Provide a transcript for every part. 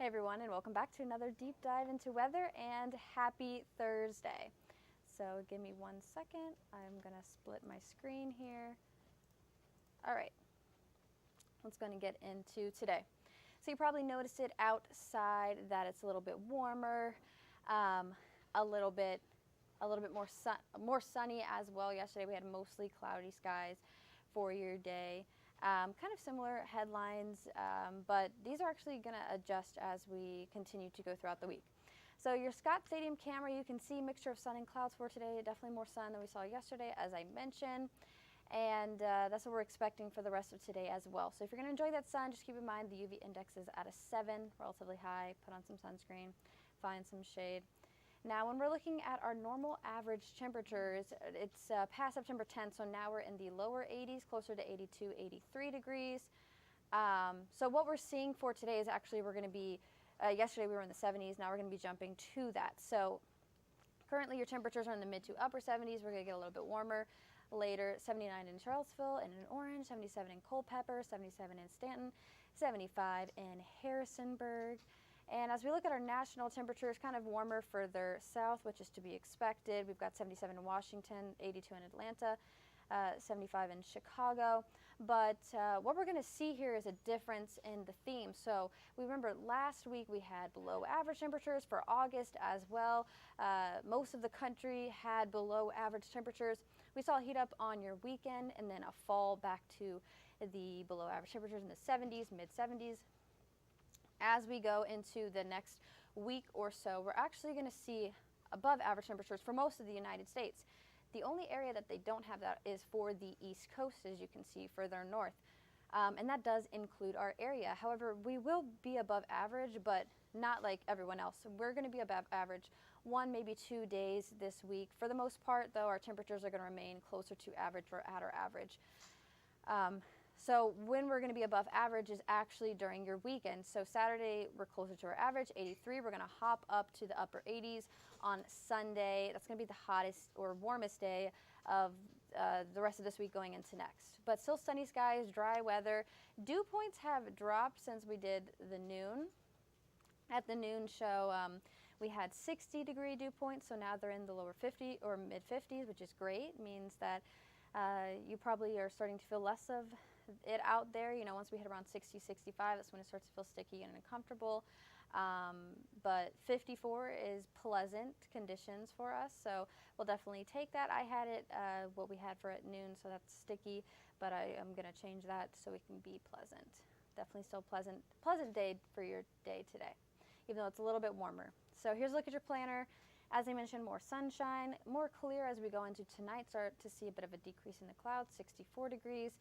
Hey everyone, and welcome back to another deep dive into weather, and happy Thursday. So give me 1 second. I'm gonna split my screen here. All right, let's go and get into today. So you probably noticed it outside that it's a little bit warmer, a little bit more sunny as well. Yesterday we had mostly cloudy skies for your day. Kind of similar headlines, but these are actually going to adjust as we continue to go throughout the week. So your Scott Stadium camera, you can see mixture of sun and clouds for today. Definitely more sun than we saw yesterday, as I mentioned. And that's what we're expecting for the rest of today as well. So if you're going to enjoy that sun, just keep in mind the UV index is at a 7, relatively high. Put on some sunscreen, find some shade. Now, when we're looking at our normal average temperatures, it's past September 10th, so now we're in the lower 80s, closer to 82, 83 degrees. So what we're seeing for today is actually we're going to be, yesterday we were in the 70s, now we're going to be jumping to that. So currently your temperatures are in the mid to upper 70s. We're going to get a little bit warmer later. 79 in Charlottesville and in Orange, 77 in Culpeper, 77 in Stanton, 75 in Harrisonburg. And as we look at our national temperatures, kind of warmer further south, which is to be expected. We've got 77 in Washington, 82 in Atlanta, 75 in Chicago. But what we're going to see here is a difference in the theme. So we remember last week we had below average temperatures for August as well. Most of the country had below average temperatures. We saw a heat up on your weekend and then a fall back to the below average temperatures in the 70s, mid 70s. As we go into the next week or so, we're actually going to see above average temperatures for most of the United States. The only area that they don't have that is for the East Coast, as you can see further north. And that does include our area. However, we will be above average, but not like everyone else. We're going to be above average 1, maybe 2 days this week. For the most part, though, our temperatures are going to remain closer to average or at our average. So when we're going to be above average is actually during your weekend. So Saturday, we're closer to our average, 83. We're going to hop up to the upper 80s on Sunday. That's going to be the hottest or warmest day of the rest of this week going into next. But still sunny skies, dry weather. Dew points have dropped since we did the noon. At the noon show, we had 60-degree dew points, so now they're in the lower 50 or mid 50s, which is great. It means that you probably are starting to feel less of it out there. You know, once we hit around 60, 65, that's when it starts to feel sticky and uncomfortable. But 54 is pleasant conditions for us, so we'll definitely take that. I had it, what we had for at noon, so that's sticky, but I am going to change that so it can be pleasant. Definitely still pleasant day for your day today, even though it's a little bit warmer. So here's a look at your planner. As I mentioned, more sunshine, more clear as we go into tonight. Start to see a bit of a decrease in the clouds, 64 degrees.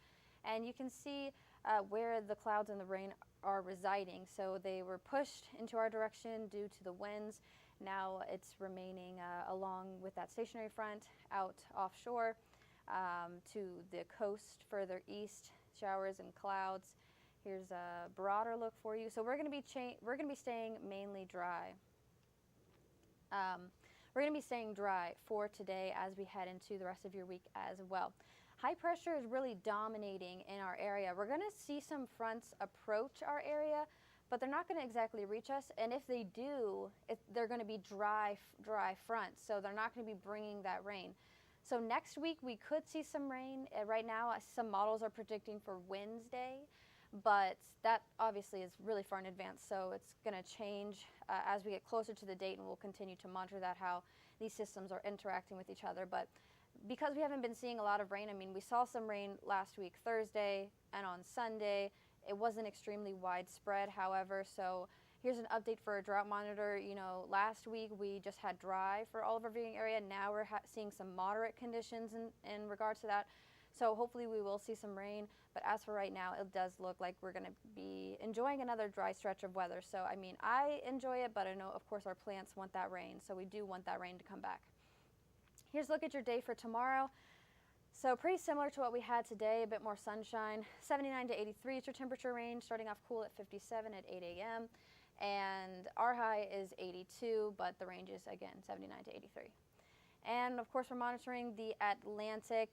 And you can see where the clouds and the rain are residing. So they were pushed into our direction due to the winds. Now it's remaining along with that stationary front out offshore to the coast further east, showers and clouds. Here's a broader look for you. So we're going to be staying mainly dry. We're going to be staying dry for today as we head into the rest of your week as well. High pressure is really dominating in our area. We're going to see some fronts approach our area, but they're not going to exactly reach us. And if they do, they're going to be dry fronts, so they're not going to be bringing that rain. So next week we could see some rain. Right now, some models are predicting for Wednesday, but that obviously is really far in advance, so it's going to change as we get closer to the date, and we'll continue to monitor that, how these systems are interacting with each other. But because we haven't been seeing a lot of rain, I mean, we saw some rain last week, Thursday, and on Sunday. It wasn't extremely widespread, however, so here's an update for a drought monitor. You know, last week we just had dry for all of our viewing area. Now we're seeing some moderate conditions in regards to that. So hopefully we will see some rain, but as for right now, it does look like we're going to be enjoying another dry stretch of weather. So, I mean, I enjoy it, but I know, of course, our plants want that rain, so we do want that rain to come back. Here's a look at your day for tomorrow. So pretty similar to what we had today, a bit more sunshine. 79 to 83 is your temperature range, starting off cool at 57 at 8 a.m. And our high is 82, but the range is, again, 79 to 83. And, of course, we're monitoring the Atlantic.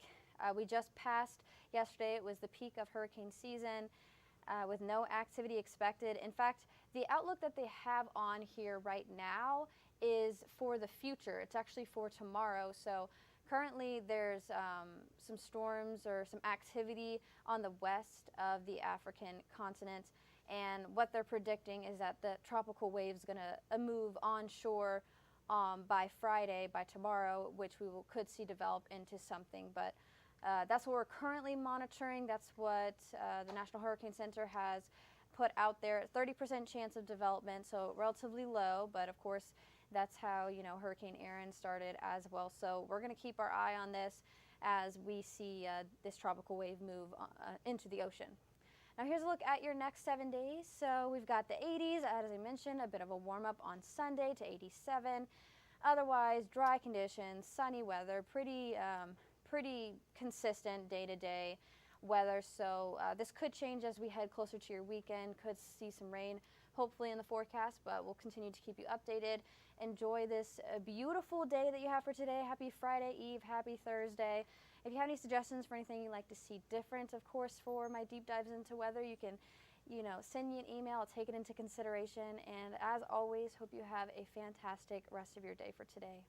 We just passed yesterday. It was the peak of hurricane season with no activity expected. In fact, The outlook that they have on here right now is for the future. It's actually for tomorrow. So currently there's some storms or some activity on the west of the African continent. And what they're predicting is that the tropical wave is going to move onshore by Friday, by tomorrow, which could see develop into something. But that's what we're currently monitoring. That's what the National Hurricane Center has put out there. 30% chance of development, so relatively low, but of course that's how, you know, Hurricane Aaron started as well. So we're going to keep our eye on this as we see this tropical wave move into the ocean. Now here's a look at your next 7 days. So we've got the 80s, as I mentioned, a bit of a warm up on Sunday to 87. Otherwise, dry conditions, sunny weather, pretty consistent day-to-day weather. So this could change as we head closer to your weekend. Could see some rain hopefully in the forecast, but we'll continue to keep you updated. Enjoy this beautiful day that you have for today. Happy Friday Eve, happy Thursday. If you have any suggestions for anything you'd like to see different, of course, for my deep dives into weather, you can, you know, send me an email. I'll take it into consideration. And as always, hope you have a fantastic rest of your day for today.